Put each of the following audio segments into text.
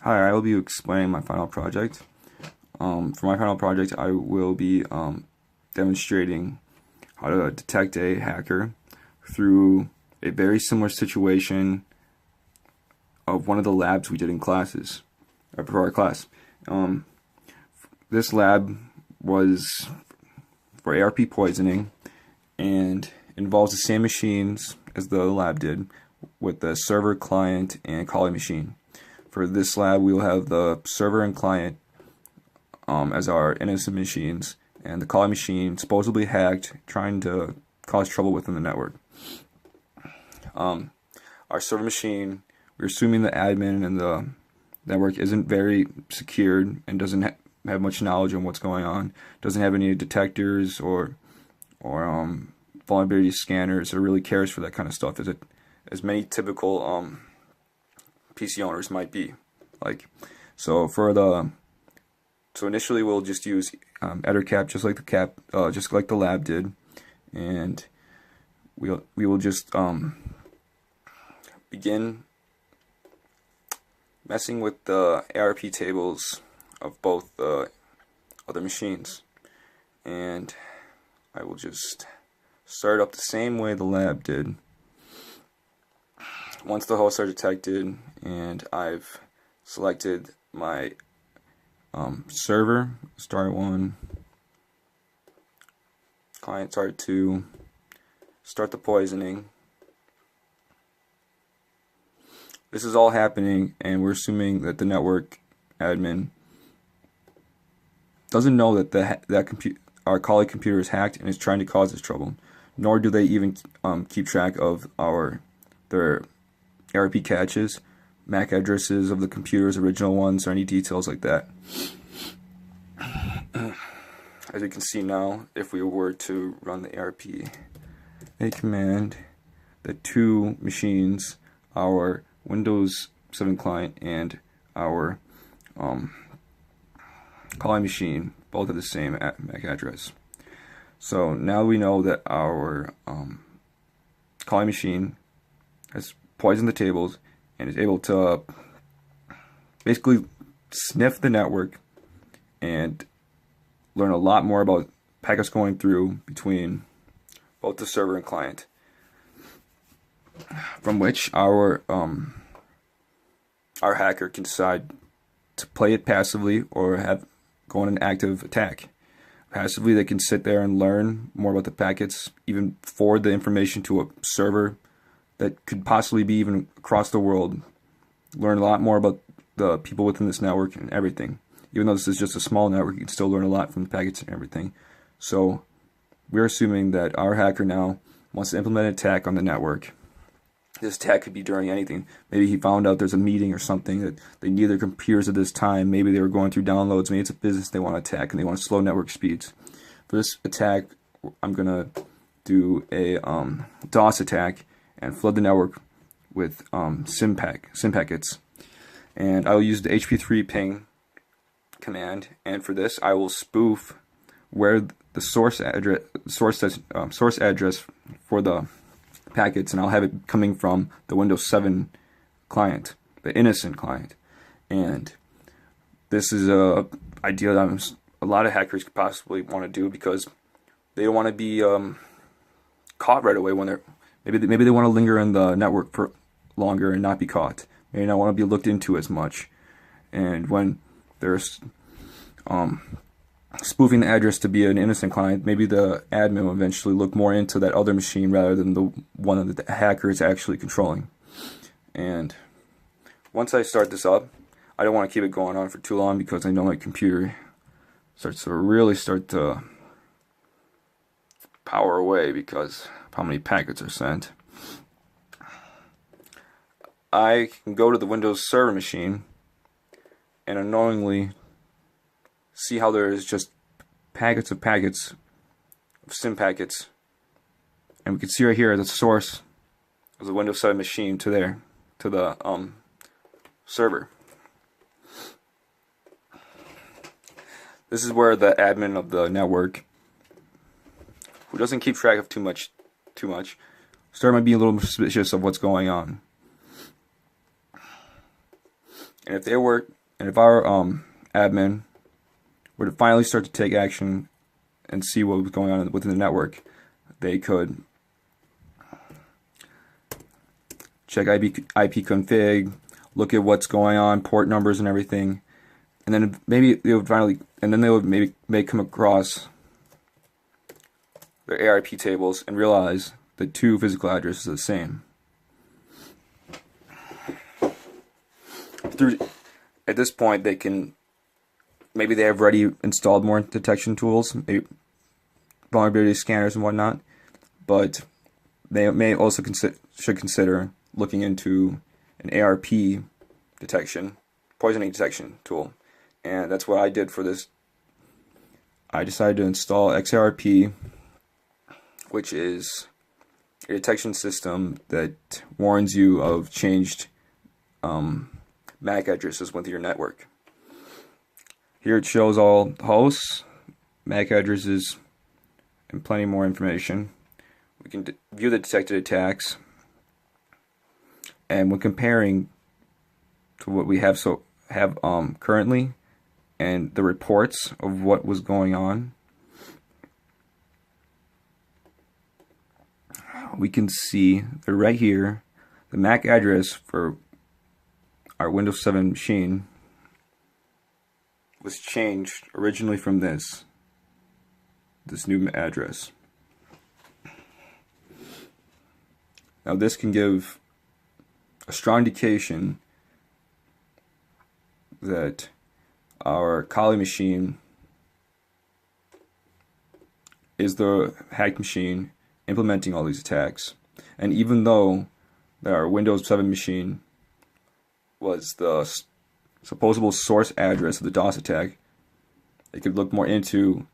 Hi, I will be explaining my final project. For my final project, I will be demonstrating how to detect a hacker through a very similar situation of one of the labs we did in classes, for our class. This lab was for ARP poisoning and involves the same machines as the lab did, with the server, client, and calling machine. For this lab, we will have the server and client as our innocent machines, and the calling machine supposedly hacked, trying to cause trouble within the network. Our server machine, we're assuming the admin and the network isn't very secured and doesn't have much knowledge on what's going on, doesn't have any detectors or vulnerability scanners, or really cares for that kind of stuff as many typical PC owners might be. So initially we'll just use EtherCap, just like the lab did, and we will just begin messing with the ARP tables of both the other machines, and I will just start up the same way the lab did. Once the hosts are detected and I've selected my server, start 1, client start 2, start the poisoning. This is all happening, and we're assuming that the network admin doesn't know that our colleague computer is hacked and is trying to cause us trouble, nor do they even keep track of their ARP caches, MAC addresses of the computer's original ones, or any details like that. As you can see now, if we were to run the ARP a command, the two machines, our Windows 7 client and our calling machine, both have the same MAC address. So now we know that our calling machine has poisoned the tables and is able to basically sniff the network and learn a lot more about packets going through between both the server and client, from which our hacker can decide to play it passively or go on an active attack. Passively, they can sit there and learn more about the packets, even forward the information to a server that could possibly be even across the world, learn a lot more about the people within this network and everything. Even though this is just a small network, you can still learn a lot from the packets and everything. So we're assuming that our hacker now wants to implement an attack on the network. This attack could be during anything. Maybe he found out there's a meeting or something that they need their computers at this time. Maybe they were going through downloads. Maybe it's a business they want to attack and they want to slow network speeds. For this attack, I'm going to do a DOS attack and flood the network with SIM packets. And I'll use the HP3 ping command, and for this I will spoof where the source address for the packets, and I'll have it coming from the Windows 7 client, the innocent client. And this is a idea that a lot of hackers could possibly want to do, because they don't want to be caught right away when they're maybe they want to linger in the network for longer and not be caught. Maybe not want to be looked into as much. And when there's spoofing the address to be an innocent client, maybe the admin will eventually look more into that other machine rather than the one that the hacker is actually controlling. And once I start this up, I don't want to keep it going on for too long, because I know my computer starts to power away because of how many packets are sent. I can go to the Windows Server machine and unknowingly see how there is just packets of SIM packets, and we can see right here the source of the Windows 7 machine to the server. This is where the admin of the network, who doesn't keep track of too much, might be a little suspicious of what's going on. And if our admin were to finally start to take action and see what was going on within the network, they could check IP config, look at what's going on, port numbers and everything, and then maybe they would may come across their ARP tables and realize the two physical addresses are the same. At this point, maybe they have already installed more detection tools, maybe vulnerability scanners and whatnot, but they may also should consider looking into an ARP detection, poisoning detection tool. And that's what I did for this. I decided to install XARP, which is a detection system that warns you of changed MAC addresses within your network. Here it shows all hosts, MAC addresses, and plenty more information. We can view the detected attacks, and when comparing to what we have currently and the reports of what was going on, we can see that right here the MAC address for our Windows 7 machine was changed originally from this new address. Now this can give a strong indication that our Kali machine is the hacked machine implementing all these attacks. And even though our Windows 7 machine was the supposable source address of the DOS attack, they should look more into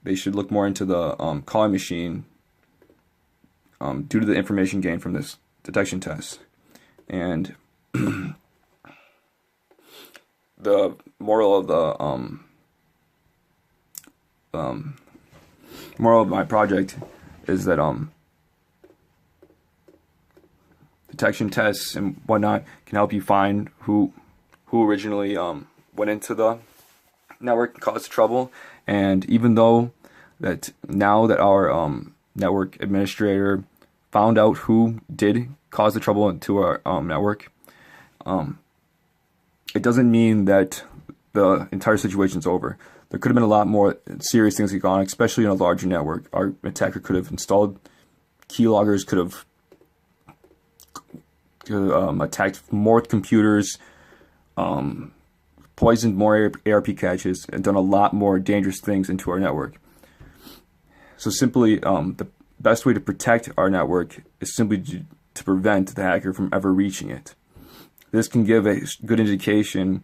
the Kali machine due to the information gained from this detection test. And the moral of my project is that detection tests and whatnot can help you find who originally went into the network and caused trouble. And even though that now that our network administrator found out who did cause the trouble into our network, it doesn't mean that the entire situation is over. There could have been a lot more serious things that gone on, especially in a larger network. Our attacker could have installed keyloggers, could have attacked more computers, poisoned more ARP caches, and done a lot more dangerous things into our network. So simply, the best way to protect our network is simply to prevent the hacker from ever reaching it. This can give a good indication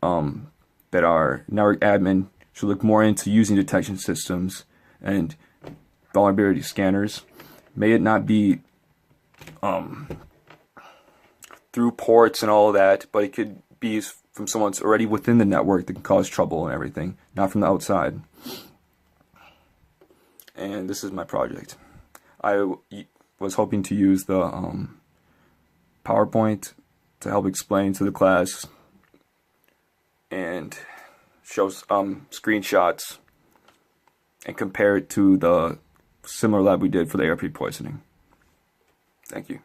that our network admin should look more into using detection systems and vulnerability scanners. May it not be through ports and all of that, but it could be from someone that's already within the network that can cause trouble and everything, not from the outside. And this is my project. I was hoping to use the PowerPoint to help explain to the class and show screenshots and compare it to the similar lab we did for the ARP poisoning. Thank you.